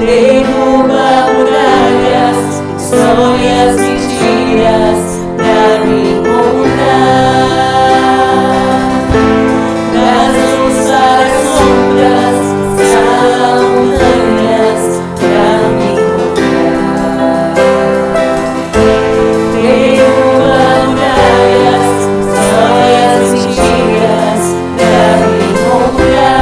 derruba muralhas, histórias, mentiras, pra me encontrar. Traz luz para as sombras, sala montanhas, pra me encontrar. Derruba muralhas, histórias, mentiras, pra me encontrar.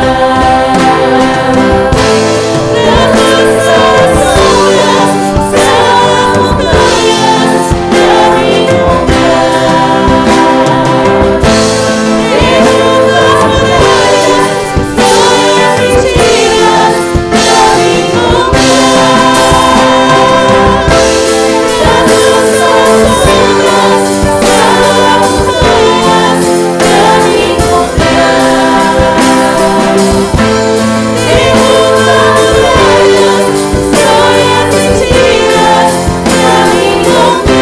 Traz luz para as sombras, sala montanhas, pra me encontrar. Derruba muralhas, histórias, mentiras, pra me encontrar. Traz luz para as sombras, sala montanhas, pra me encontrar. Derruba muralhas, histórias, mentiras, pra me encontrar.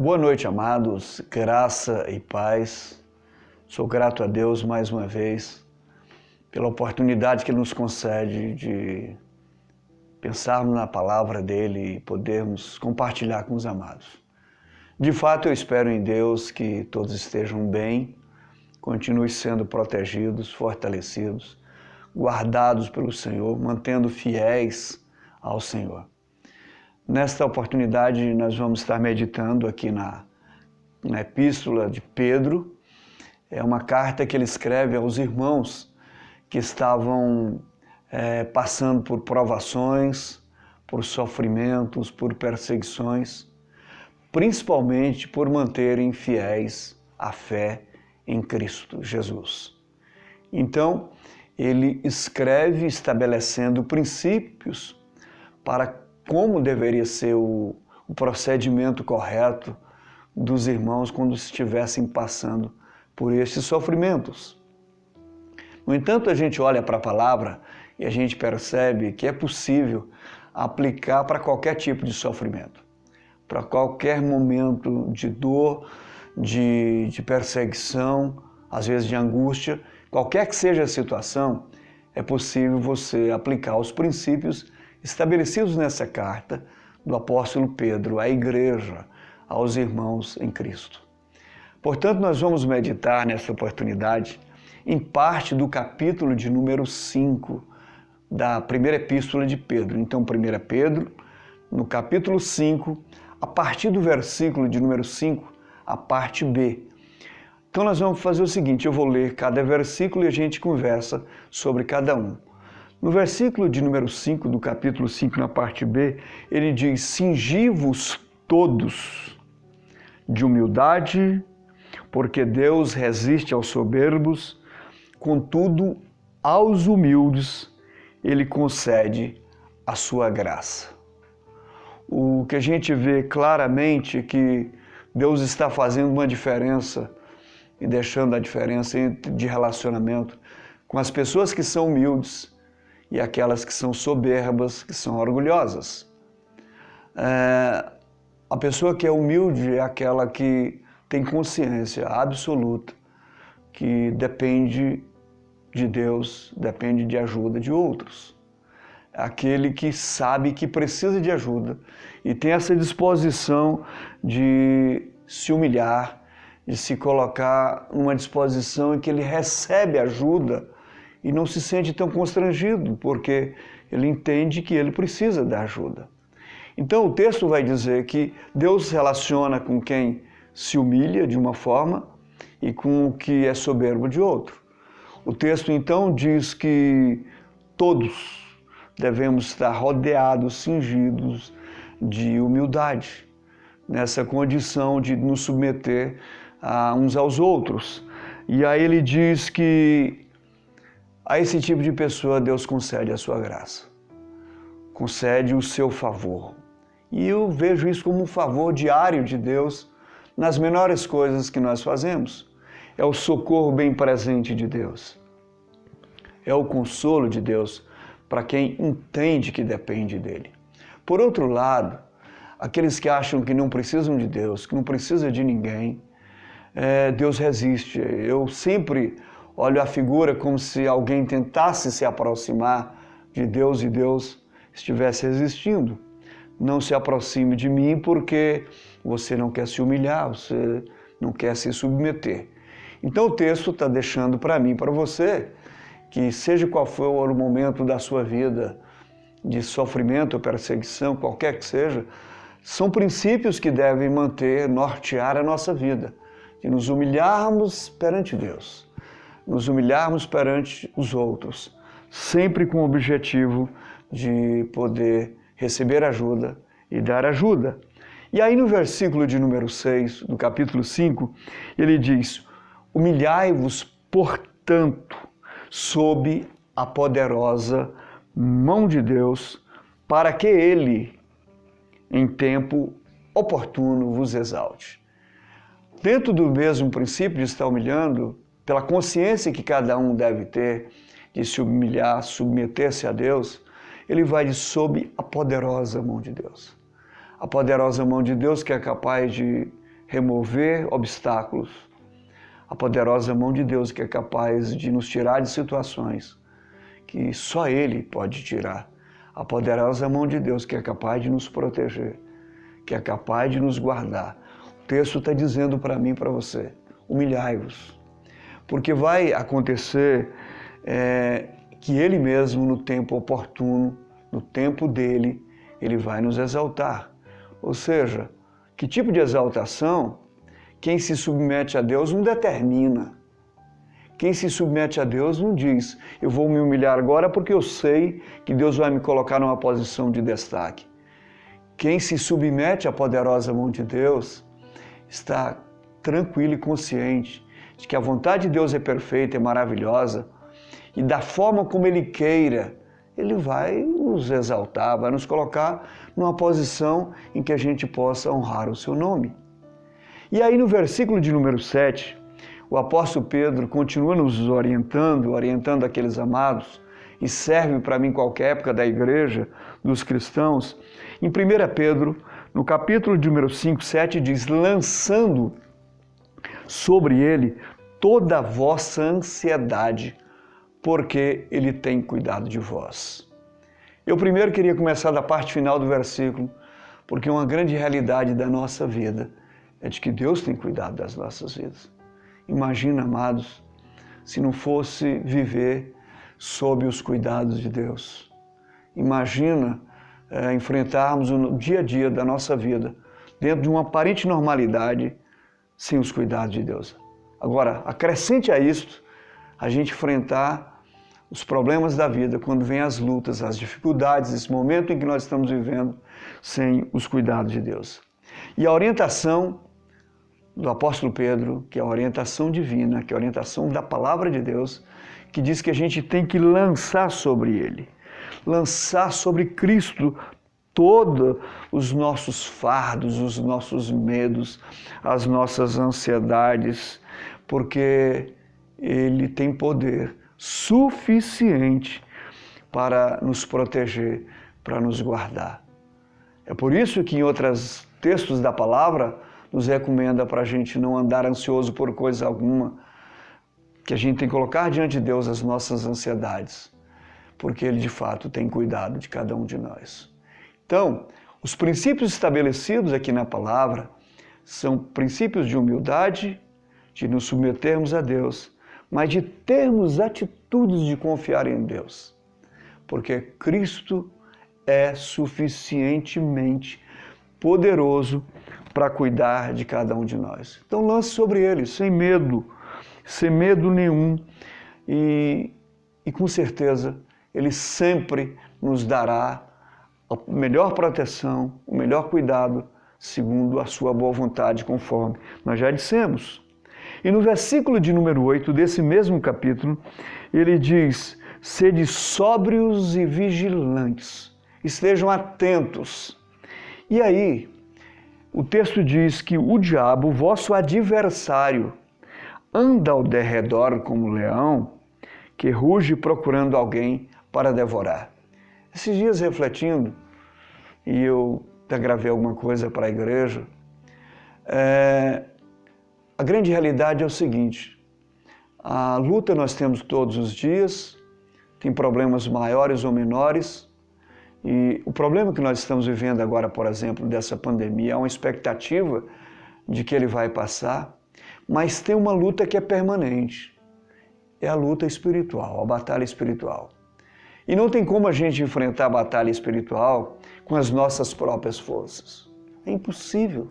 Boa noite, amados, graça e paz. Sou grato a Deus mais uma vez pela oportunidade que Ele nos concede de pensarmos na palavra dEle e podermos compartilhar com os amados. De fato, eu espero em Deus que todos estejam bem, continuem sendo protegidos, fortalecidos, guardados pelo Senhor, mantendo fiéis ao Senhor. Nesta oportunidade, nós vamos estar meditando aqui na Epístola de Pedro. É uma carta que ele escreve aos irmãos que estavam passando por provações, por sofrimentos, por perseguições, principalmente por manterem fiéis à fé em Cristo Jesus. Então, ele escreve estabelecendo princípios para como deveria ser o procedimento correto dos irmãos quando estivessem passando por esses sofrimentos. No entanto, a gente olha para a palavra e a gente percebe que é possível aplicar para qualquer tipo de sofrimento, para qualquer momento de dor, de perseguição, às vezes de angústia, qualquer que seja a situação, é possível você aplicar os princípios estabelecidos nessa carta do apóstolo Pedro à igreja, aos irmãos em Cristo. Portanto, nós vamos meditar nessa oportunidade em parte do capítulo de número 5 da primeira epístola de Pedro. Então, 1 Pedro, no capítulo 5, a partir do versículo de número 5, a parte B. Então, nós vamos fazer o seguinte, eu vou ler cada versículo e a gente conversa sobre cada um. No versículo de número 5 do capítulo 5, na parte B, ele diz: cingi-vos todos de humildade, porque Deus resiste aos soberbos, contudo, aos humildes Ele concede a sua graça. O que a gente vê claramente é que Deus está fazendo uma diferença e deixando a diferença de relacionamento com as pessoas que são humildes e aquelas que são soberbas, que são orgulhosas. A pessoa que é humilde é aquela que tem consciência absoluta que depende de Deus, depende de ajuda de outros. Aquele que sabe que precisa de ajuda e tem essa disposição de se humilhar, de se colocar numa disposição em que ele recebe ajuda e não se sente tão constrangido, porque ele entende que ele precisa da ajuda. Então o texto vai dizer que Deus se relaciona com quem se humilha de uma forma e com o que é soberbo de outro. O texto então diz que todos devemos estar rodeados, cingidos de humildade, nessa condição de nos submeter uns aos outros. E aí ele diz que a esse tipo de pessoa Deus concede a sua graça, concede o seu favor. E eu vejo isso como um favor diário de Deus nas menores coisas que nós fazemos. É o socorro bem presente de Deus. É o consolo de Deus para quem entende que depende dele. Por outro lado, aqueles que acham que não precisam de Deus, que não precisam de ninguém, Deus resiste. Eu sempre olho a figura como se alguém tentasse se aproximar de Deus e Deus estivesse resistindo. Não se aproxime de mim porque você não quer se humilhar, você não quer se submeter. Então o texto está deixando para mim, para você, que seja qual for o momento da sua vida, de sofrimento ou perseguição, qualquer que seja, são princípios que devem manter, nortear a nossa vida, de nos humilharmos perante Deus, nos humilharmos perante os outros, sempre com o objetivo de poder receber ajuda e dar ajuda. E aí no versículo de número 6, do capítulo 5, ele diz: humilhai-vos, portanto, sob a poderosa mão de Deus, para que Ele, em tempo oportuno, vos exalte. Dentro do mesmo princípio de estar humilhando, pela consciência que cada um deve ter de se humilhar, submeter-se a Deus, ele vai de sob a poderosa mão de Deus. A poderosa mão de Deus que é capaz de remover obstáculos. A poderosa mão de Deus que é capaz de nos tirar de situações que só Ele pode tirar. A poderosa mão de Deus que é capaz de nos proteger, que é capaz de nos guardar. O texto está dizendo para mim e para você: humilhai-vos. Porque vai acontecer que Ele mesmo, no tempo oportuno, no tempo dele, Ele vai nos exaltar. Ou seja, que tipo de exaltação? Quem se submete a Deus não determina. Quem se submete a Deus não diz: eu vou me humilhar agora porque eu sei que Deus vai me colocar numa posição de destaque. Quem se submete à poderosa mão de Deus está tranquilo e consciente de que a vontade de Deus é perfeita, é maravilhosa, e da forma como Ele queira, Ele vai nos exaltar, vai nos colocar numa posição em que a gente possa honrar o seu nome. E aí no versículo de número 7, o apóstolo Pedro continua nos orientando aqueles amados, e serve para mim em qualquer época da igreja, dos cristãos. Em 1 Pedro, no capítulo de número 5, 7, diz: lançando sobre ele toda a vossa ansiedade, porque ele tem cuidado de vós. Eu primeiro queria começar da parte final do versículo, porque uma grande realidade da nossa vida é de que Deus tem cuidado das nossas vidas. Imagina, amados, se não fosse viver sob os cuidados de Deus. Imagina enfrentarmos o dia a dia da nossa vida dentro de uma aparente normalidade sem os cuidados de Deus. Agora, acrescente a isto a gente enfrentar os problemas da vida quando vem as lutas, as dificuldades, esse momento em que nós estamos vivendo sem os cuidados de Deus. E a orientação do apóstolo Pedro, que é a orientação divina, que é a orientação da palavra de Deus, que diz que a gente tem que lançar sobre Ele, lançar sobre Cristo todos os nossos fardos, os nossos medos, as nossas ansiedades, porque Ele tem poder suficiente para nos proteger, para nos guardar. É por isso que em outros textos da palavra nos recomenda para a gente não andar ansioso por coisa alguma, que a gente tem que colocar diante de Deus as nossas ansiedades, porque Ele de fato tem cuidado de cada um de nós. Então, os princípios estabelecidos aqui na palavra são princípios de humildade, de nos submetermos a Deus, mas de termos atitudes de confiar em Deus, porque Cristo é suficientemente poderoso para cuidar de cada um de nós. Então lance sobre Ele, sem medo nenhum, e com certeza Ele sempre nos dará a melhor proteção, o melhor cuidado, segundo a sua boa vontade, conforme nós já dissemos. E no versículo de número 8 desse mesmo capítulo, ele diz: sede sóbrios e vigilantes, estejam atentos. E aí, o texto diz que o diabo, vosso adversário, anda ao derredor como um leão, que ruge procurando alguém para devorar. Esses dias refletindo, e eu até gravei alguma coisa para a igreja, a grande realidade é o seguinte: a luta nós temos todos os dias, tem problemas maiores ou menores, e o problema que nós estamos vivendo agora, por exemplo, dessa pandemia, há uma expectativa de que ele vai passar, mas tem uma luta que é permanente, é a luta espiritual, a batalha espiritual. E não tem como a gente enfrentar a batalha espiritual com as nossas próprias forças. É impossível.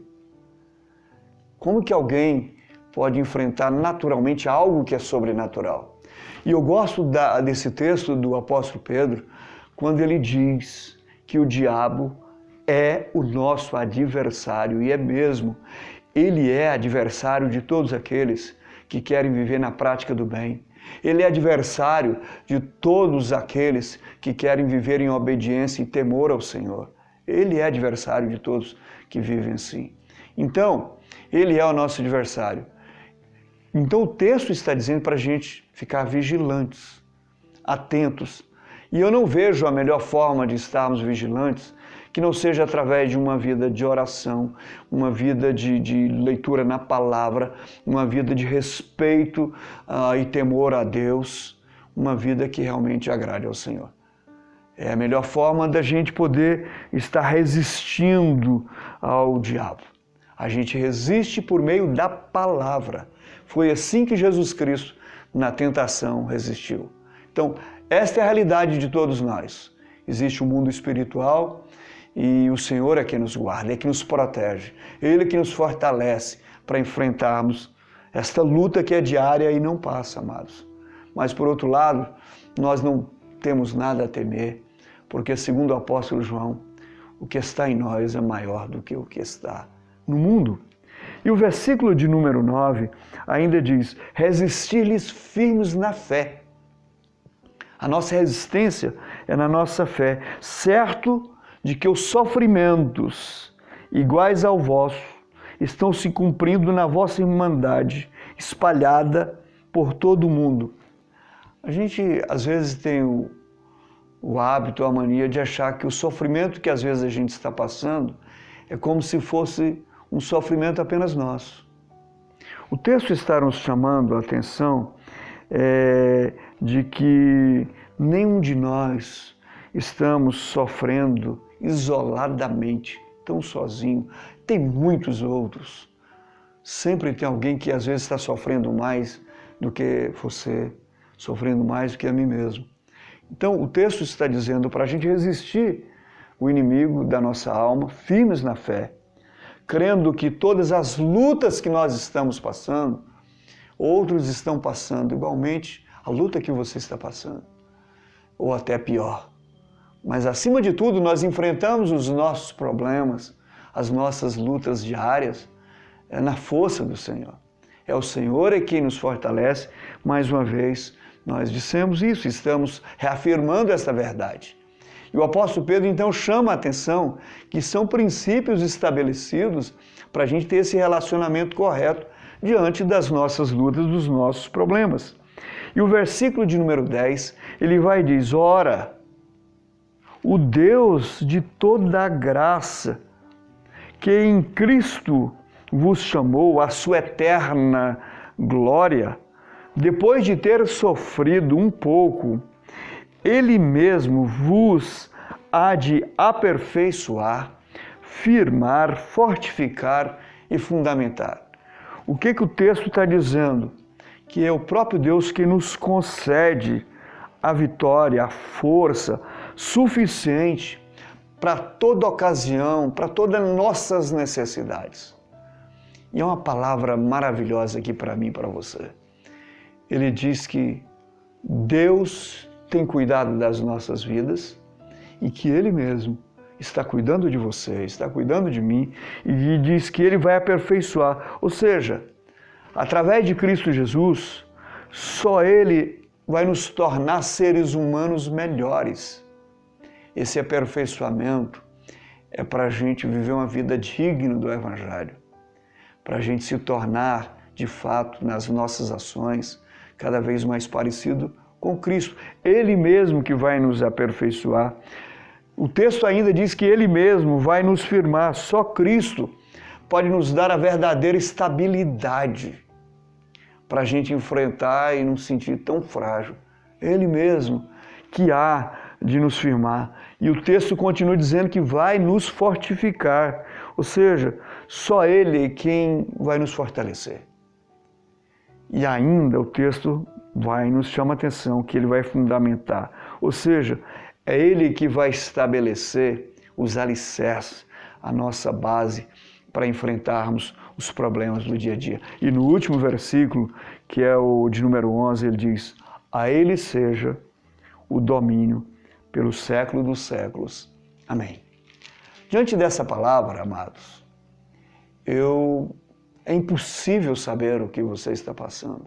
Como que alguém pode enfrentar naturalmente algo que é sobrenatural? E eu gosto desse texto do apóstolo Pedro, quando ele diz que o diabo é o nosso adversário, e é mesmo. Ele é adversário de todos aqueles que querem viver na prática do bem. Ele é adversário de todos aqueles que querem viver em obediência e temor ao Senhor. Ele é adversário de todos que vivem assim. Então, ele é o nosso adversário. Então o texto está dizendo para a gente ficar vigilantes, atentos. E eu não vejo a melhor forma de estarmos vigilantes que não seja através de uma vida de oração, uma vida de leitura na palavra, uma vida de respeito e temor a Deus, uma vida que realmente agrade ao Senhor. É a melhor forma da gente poder estar resistindo ao diabo. A gente resiste por meio da palavra. Foi assim que Jesus Cristo, na tentação, resistiu. Então, esta é a realidade de todos nós. Existe um mundo espiritual e o Senhor é quem nos guarda, é quem nos protege. Ele é quem nos fortalece para enfrentarmos esta luta que é diária e não passa, amados. Mas, por outro lado, nós não temos nada a temer, porque, segundo o apóstolo João, o que está em nós é maior do que o que está no mundo. E o versículo de número 9 ainda diz: resistir-lhes firmes na fé. A nossa resistência é na nossa fé, certo de que os sofrimentos iguais ao vosso estão se cumprindo na vossa irmandade, espalhada por todo o mundo. A gente, às vezes, tem o hábito, a mania de achar que o sofrimento que às vezes a gente está passando é como se fosse um sofrimento apenas nosso. O texto está nos chamando a atenção de que nenhum de nós estamos sofrendo isoladamente, tão sozinho. Tem muitos outros. Sempre tem alguém que às vezes está sofrendo mais do que você, sofrendo mais do que a mim mesmo. Então o texto está dizendo para a gente resistir o inimigo da nossa alma, firmes na fé, crendo que todas as lutas que nós estamos passando, outros estão passando igualmente a luta que você está passando, ou até pior. Mas acima de tudo, nós enfrentamos os nossos problemas, as nossas lutas diárias, na força do Senhor. É o Senhor quem nos fortalece. Mais uma vez, nós dissemos isso, estamos reafirmando essa verdade. E o apóstolo Pedro, então, chama a atenção que são princípios estabelecidos para a gente ter esse relacionamento correto diante das nossas lutas, dos nossos problemas. E o versículo de número 10, ele vai e diz: ora, o Deus de toda a graça, que em Cristo vos chamou à sua eterna glória, depois de ter sofrido um pouco, Ele mesmo vos há de aperfeiçoar, firmar, fortificar e fundamentar. O que o texto está dizendo? Que é o próprio Deus que nos concede a vitória, a força suficiente para toda ocasião, para todas as nossas necessidades. E é uma palavra maravilhosa aqui para mim e para você. Ele diz que Deus tem cuidado das nossas vidas e que Ele mesmo está cuidando de você, está cuidando de mim, e diz que Ele vai aperfeiçoar. Ou seja, através de Cristo Jesus, só Ele vai nos tornar seres humanos melhores. Esse aperfeiçoamento é para a gente viver uma vida digna do Evangelho, para a gente se tornar, de fato, nas nossas ações, cada vez mais parecido com Cristo. Ele mesmo que vai nos aperfeiçoar. O texto ainda diz que Ele mesmo vai nos firmar. Só Cristo pode nos dar a verdadeira estabilidade para a gente enfrentar e não se sentir tão frágil. Ele mesmo que há de nos firmar. E o texto continua dizendo que vai nos fortificar. Ou seja, só Ele é quem vai nos fortalecer. E ainda o texto vai nos chama a atenção que Ele vai fundamentar. Ou seja, é Ele que vai estabelecer os alicerces, a nossa base para enfrentarmos os problemas do dia a dia. E no último versículo, que é o de número 11, ele diz: a Ele seja o domínio pelos séculos dos séculos. Amém. Diante dessa palavra, amados, é impossível saber o que você está passando.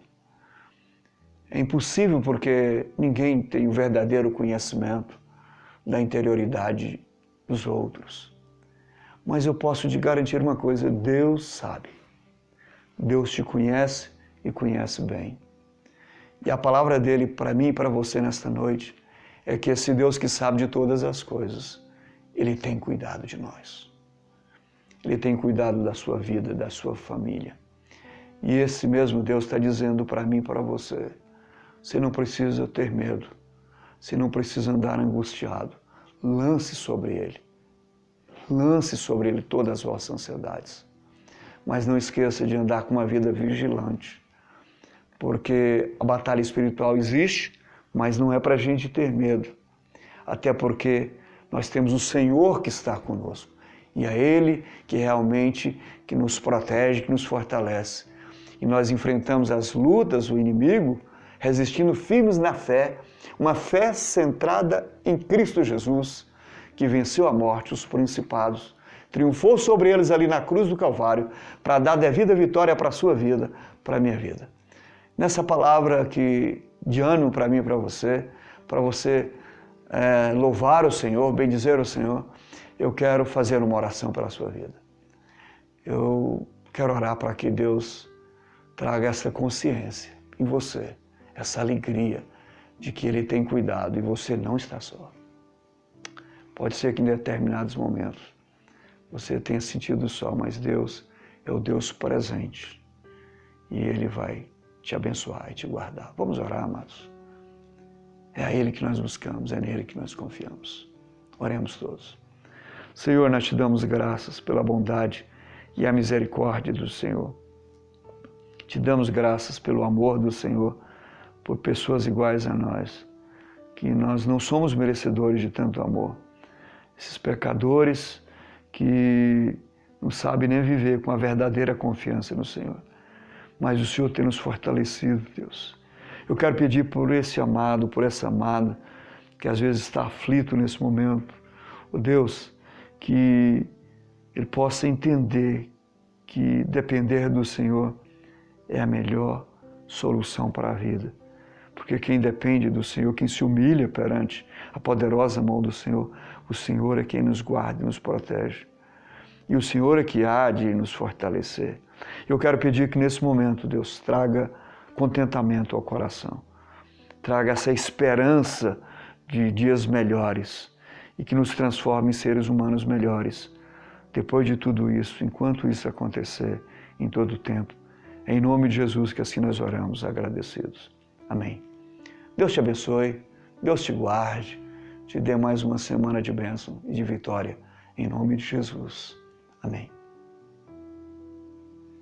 É impossível porque ninguém tem o verdadeiro conhecimento da interioridade dos outros. Mas eu posso te garantir uma coisa: Deus sabe. Deus te conhece e conhece bem. E a palavra dele para mim e para você nesta noite é que esse Deus que sabe de todas as coisas, Ele tem cuidado de nós. Ele tem cuidado da sua vida, da sua família. E esse mesmo Deus está dizendo para mim e para você: você não precisa ter medo, você não precisa andar angustiado. Lance sobre Ele. Lance sobre Ele todas as vossas ansiedades. Mas não esqueça de andar com uma vida vigilante. Porque a batalha espiritual existe, mas não é para a gente ter medo. Até porque nós temos o Senhor que está conosco. E é Ele que realmente que nos protege, que nos fortalece. E nós enfrentamos as lutas, o inimigo, resistindo firmes na fé, uma fé centrada em Cristo Jesus, que venceu a morte, os principados, triunfou sobre eles ali na cruz do Calvário, para dar devida vitória para a sua vida, para a minha vida. Nessa palavra que de ânimo para mim e para você louvar o Senhor, bendizer o Senhor, eu quero fazer uma oração pela sua vida. Eu quero orar para que Deus traga essa consciência em você, essa alegria de que Ele tem cuidado e você não está só. Pode ser que em determinados momentos você tenha sentido só, mas Deus é o Deus presente e Ele vai te abençoar e te guardar. Vamos orar, amados. É a Ele que nós buscamos, é nele que nós confiamos. Oremos todos. Senhor, nós te damos graças pela bondade e a misericórdia do Senhor. Te damos graças pelo amor do Senhor por pessoas iguais a nós, que nós não somos merecedores de tanto amor. Esses pecadores que não sabem nem viver com a verdadeira confiança no Senhor. Mas o Senhor tem nos fortalecido, Deus. Eu quero pedir por esse amado, por essa amada, que às vezes está aflito nesse momento, ó Deus, que ele possa entender que depender do Senhor é a melhor solução para a vida. Porque quem depende do Senhor, quem se humilha perante a poderosa mão do Senhor, o Senhor é quem nos guarda e nos protege. E o Senhor é que há de nos fortalecer. Eu quero pedir que nesse momento, Deus, traga contentamento ao coração. Traga essa esperança de dias melhores e que nos transforme em seres humanos melhores. Depois de tudo isso, enquanto isso acontecer, em todo o tempo, Em nome de Jesus, que assim nós oramos agradecidos. Amém. Deus te abençoe, Deus te guarde, te dê mais uma semana de bênção e de vitória. Em nome de Jesus. Amém.